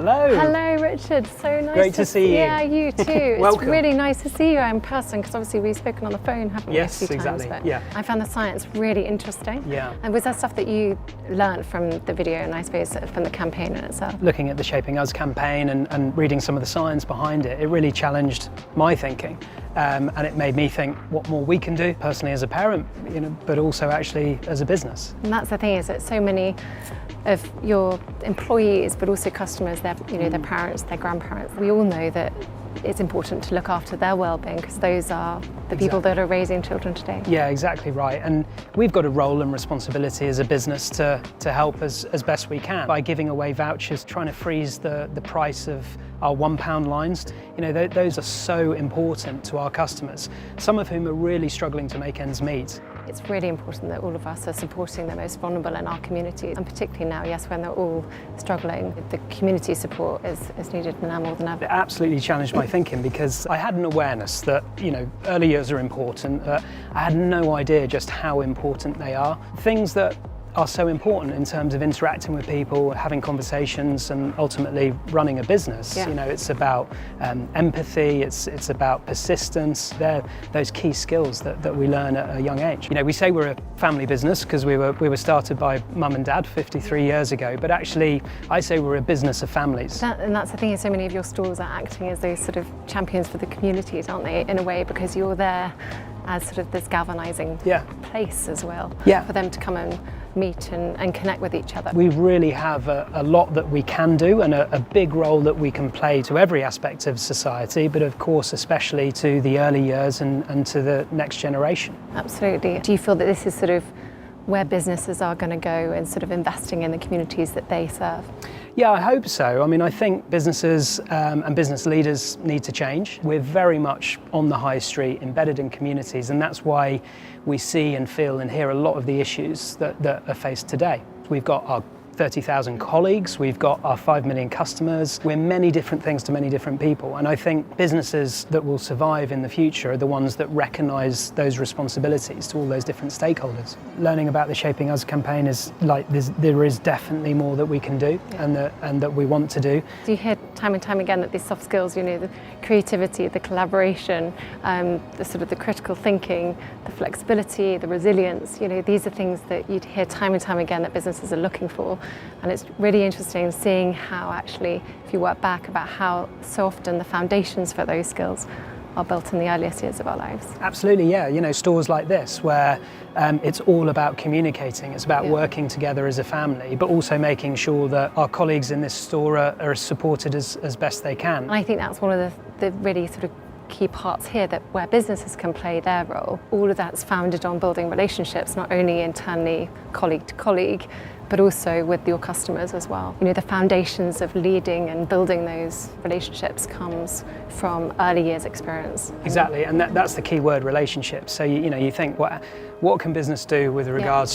Hello. Hello, Richard. So nice. Great to see you. Yeah, you too. Welcome. It's really nice to see you in person because obviously we've spoken on the phone, haven't we? Yes, a few exactly. Times, but yeah. I found the science really interesting. Yeah. And was there stuff that you learnt from the video and I suppose from the campaign in itself? Looking at the Shaping Us campaign and reading some of the science behind it, it really challenged my thinking. And it made me think what more we can do personally as a parent, but also actually as a business. And that's the thing, is that so many of your employees, but also customers, their parents, their grandparents, we all know that it's important to look after their well-being because those are the people that are raising children today. Yeah, exactly right. And we've got a role and responsibility as a business to help as best we can by giving away vouchers, trying to freeze the price of our £1 lines. Those are so important to our customers, some of whom are really struggling to make ends meet. It's really important that all of us are supporting the most vulnerable in our communities, and particularly now, yes, when they're all struggling, the community support is needed now more than ever. It absolutely challenged my thinking because I had an awareness that, early years are important, but I had no idea just how important they are. Things that are so important in terms of interacting with people, having conversations and ultimately running a business. Yeah. It's about empathy, it's about persistence. They're those key skills that we learn at a young age. We say we're a family business because we were started by mum and dad 53 years ago, but actually I say we're a business of families. And that's the thing, is so many of your stores are acting as those sort of champions for the communities, aren't they, in a way, because you're there as sort of this galvanising place as well, for them to come and meet and connect with each other. We really have a lot that we can do and a big role that we can play to every aspect of society, but of course especially to the early years and to the next generation. Absolutely. Do you feel that this is sort of where businesses are going to go and sort of investing in the communities that they serve? Yeah, I hope so. I think businesses and business leaders need to change. We're very much on the high street, embedded in communities, and that's why we see and feel and hear a lot of the issues that are faced today. We've got our 30,000 colleagues, we've got our 5 million customers. We're many different things to many different people, and I think businesses that will survive in the future are the ones that recognise those responsibilities to all those different stakeholders. Learning about the Shaping Us campaign is like there is definitely more that we can do and that we want to do. Do you hear time and time again that these soft skills, the creativity, the collaboration, the sort of the critical thinking, the flexibility, the resilience, these are things that you'd hear time and time again that businesses are looking for. And it's really interesting seeing how actually, if you work back about how so often the foundations for those skills are built in the earliest years of our lives. Absolutely, yeah. Stores like this where it's all about communicating, it's about working together as a family, but also making sure that our colleagues in this store are supported as best they can. And I think that's one of the really sort of key parts here, that where businesses can play their role. All of that's founded on building relationships, not only internally, colleague to colleague, but also with your customers as well. The foundations of leading and building those relationships comes from early years experience. Exactly, and that's the key word, relationships. So you think, what can business do with regards